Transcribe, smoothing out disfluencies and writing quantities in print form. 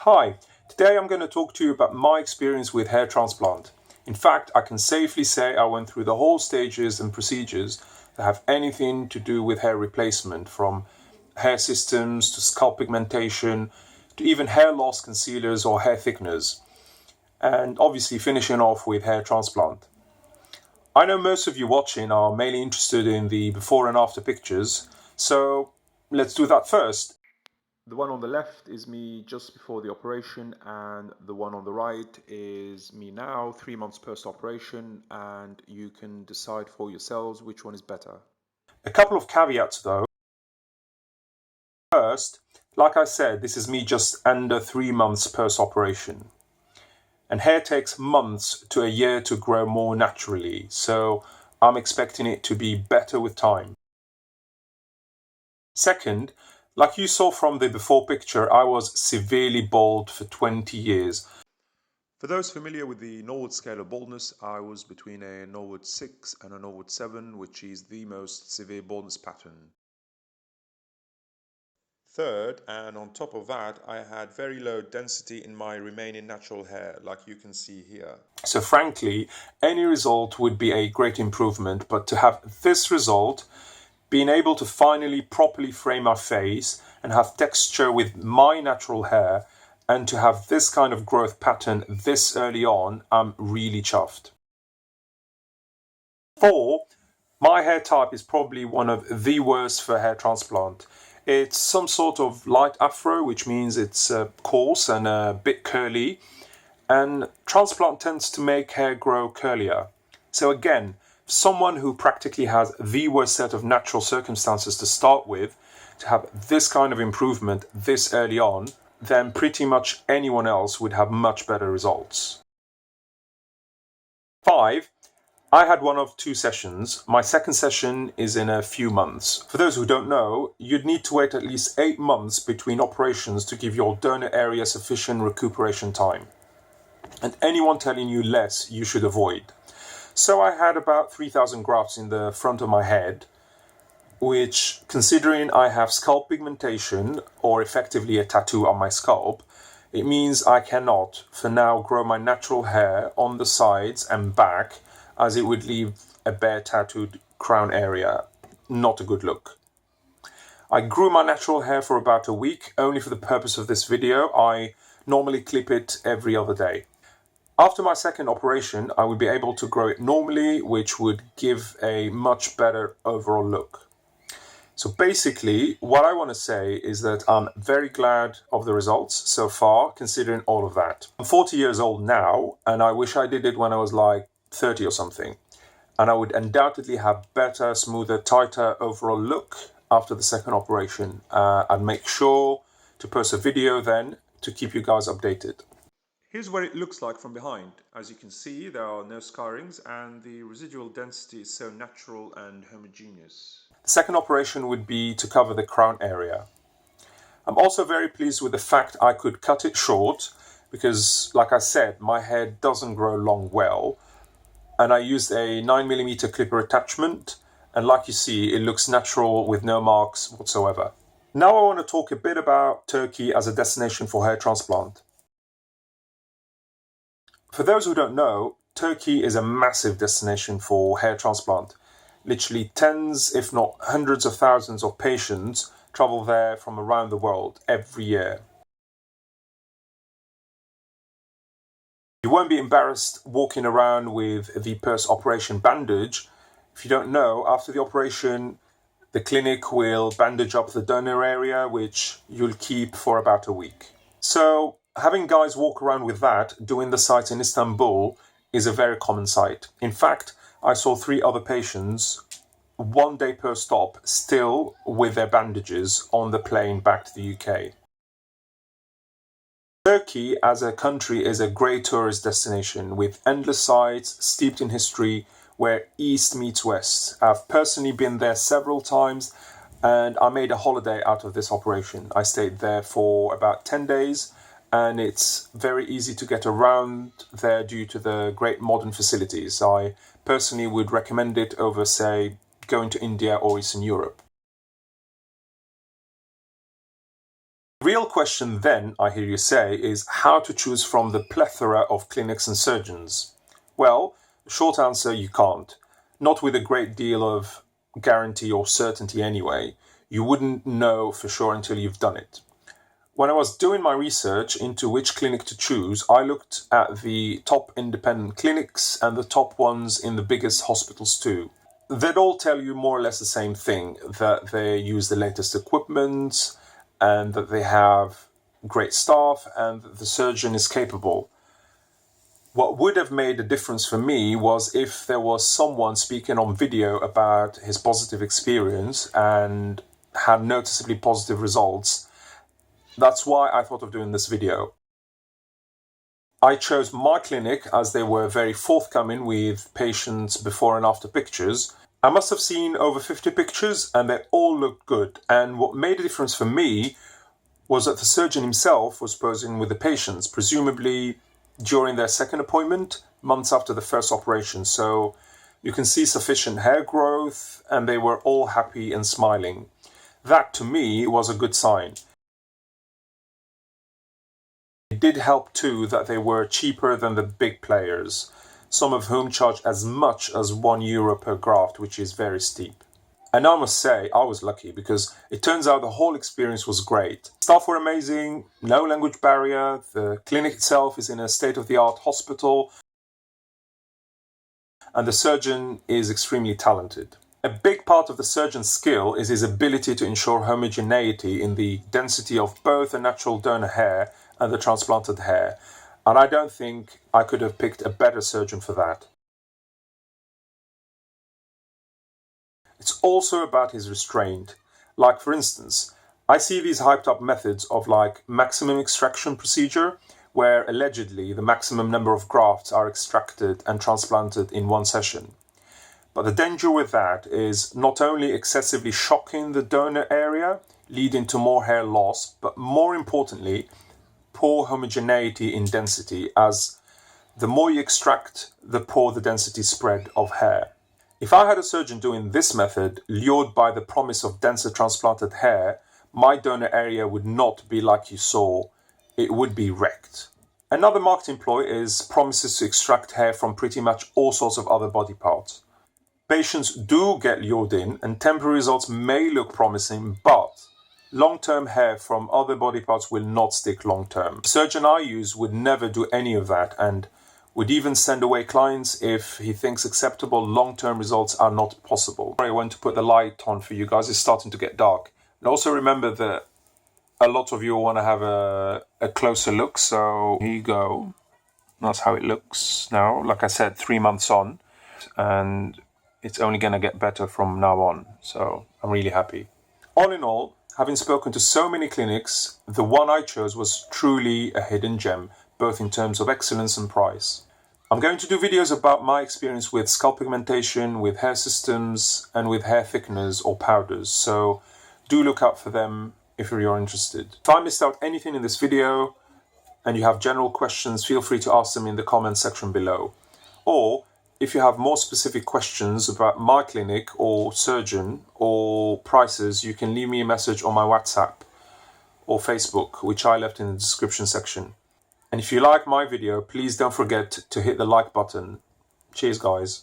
Hi, today I'm going to talk to you about my experience with hair transplant. In fact, I can safely say I went through the whole stages and procedures that have anything to do with hair replacement, from hair systems to scalp pigmentation to even hair loss concealers or hair thickeners, and obviously finishing off with hair transplant. I know most of you watching are mainly interested in the before and after pictures, so let's do that first. The one on the left is me just before the operation, and the one on the right is me now, 3 months post-operation, and you can decide for yourselves which one is better. A couple of caveats though. First, like I said, this is me just under 3 months post-operation. And hair takes months to a year to grow more naturally, so I'm expecting it to be better with time. Second, like you saw from the before picture, I was severely bald for 20 years. For those familiar with the Norwood scale of baldness, I was between a Norwood 6 and a Norwood 7, which is the most severe baldness pattern. Third, and on top of that, I had very low density in my remaining natural hair, like you can see here. So frankly, any result would be a great improvement, but to have this result, being able to finally properly frame my face and have texture with my natural hair, and to have this kind of growth pattern this early on, I'm really chuffed. 4. My hair type is probably one of the worst for hair transplant. It's some sort of light afro, which means it's coarse and a bit curly, and transplant tends to make hair grow curlier. So again, someone who practically has the worst set of natural circumstances to start with, to have this kind of improvement this early on, then pretty much anyone else would have much better results. 5. I had one of 2 sessions. My second session is in a few months. For those who don't know, you'd need to wait at least 8 months between operations to give your donor area sufficient recuperation time. And anyone telling you less, you should avoid. So I had about 3,000 grafts in the front of my head, which, considering I have scalp pigmentation, or effectively a tattoo on my scalp, it means I cannot, for now, grow my natural hair on the sides and back, as it would leave a bare tattooed crown area. Not a good look. I grew my natural hair for about a week, only for the purpose of this video. I normally clip it every other day. After my second operation, I would be able to grow it normally, which would give a much better overall look. So basically, what I want to say is that I'm very glad of the results so far, considering all of that. I'm 40 years old now, and I wish I did it when I was like 30 or something. And I would undoubtedly have better, smoother, tighter overall look after the second operation. I'd make sure to post a video then to keep you guys updated. Here's what it looks like from behind. As you can see, there are no scarrings and the residual density is so natural and homogeneous. The second operation would be to cover the crown area. I'm also very pleased with the fact I could cut it short because, like I said, my hair doesn't grow long well, and I used a 9mm clipper attachment, and like you see, it looks natural with no marks whatsoever. Now I want to talk a bit about Turkey as a destination for hair transplant. For those who don't know, Turkey is a massive destination for hair transplant. Literally tens, if not hundreds of thousands of patients travel there from around the world every year. You won't be embarrassed walking around with the post-operation bandage. If you don't know, after the operation, the clinic will bandage up the donor area, which you'll keep for about a week. So having guys walk around with that, doing the sight in Istanbul, is a very common sight. In fact, I saw 3 other patients 1 day post-op still with their bandages on the plane back to the UK. Turkey as a country is a great tourist destination with endless sites steeped in history where east meets west. I've personally been there several times and I made a holiday out of this operation. I stayed there for about 10 days and it's very easy to get around there due to the great modern facilities. I personally would recommend it over, say, going to India or Eastern Europe. The real question then, I hear you say, is how to choose from the plethora of clinics and surgeons. Well, the short answer, you can't. Not with a great deal of guarantee or certainty anyway. You wouldn't know for sure until you've done it. When I was doing my research into which clinic to choose, I looked at the top independent clinics and the top ones in the biggest hospitals too. They'd all tell you more or less the same thing, that they use the latest equipment and that they have great staff and that the surgeon is capable. What would have made a difference for me was if there was someone speaking on video about his positive experience and had noticeably positive results. That's why I thought of doing this video. I chose my clinic as they were very forthcoming with patients before and after pictures. I must have seen over 50 pictures and they all looked good. And what made a difference for me was that the surgeon himself was posing with the patients, presumably during their second appointment, months after the first operation. So you can see sufficient hair growth and they were all happy and smiling. That to me was a good sign. It did help too that they were cheaper than the big players, some of whom charge as much as €1 per graft, which is very steep. And I must say, I was lucky because it turns out the whole experience was great. Staff were amazing, no language barrier, the clinic itself is in a state-of-the-art hospital, and the surgeon is extremely talented. A big part of the surgeon's skill is his ability to ensure homogeneity in the density of both the natural donor hair and the transplanted hair, and I don't think I could have picked a better surgeon for that. It's also about his restraint. Like for instance, I see these hyped up methods of like maximum extraction procedure, where allegedly the maximum number of grafts are extracted and transplanted in one session. But the danger with that is not only excessively shocking the donor area, leading to more hair loss, but more importantly, poor homogeneity in density, as the more you extract, the poorer the density spread of hair. If I had a surgeon doing this method, lured by the promise of denser transplanted hair, my donor area would not be like you saw, it would be wrecked. Another marketing ploy is promises to extract hair from pretty much all sorts of other body parts. Patients do get lured in and temporary results may look promising, but long-term hair from other body parts will not stick long-term. The surgeon I use would never do any of that and would even send away clients if he thinks acceptable long-term results are not possible. I want to put the light on for you guys, it's starting to get dark. And also remember that a lot of you want to have a closer look, so here you go. That's how it looks now. Like I said, 3 months on, and it's only going to get better from now on, so I'm really happy. All in all, having spoken to so many clinics, the one I chose was truly a hidden gem, both in terms of excellence and price. I'm going to do videos about my experience with scalp pigmentation, with hair systems, and with hair thickeners or powders, so do look out for them if you're interested. If I missed out anything in this video and you have general questions, feel free to ask them in the comments section below. Or if you have more specific questions about my clinic or surgeon or prices, you can leave me a message on my WhatsApp or Facebook, which I left in the description section. And if you like my video, please don't forget to hit the like button. Cheers, guys.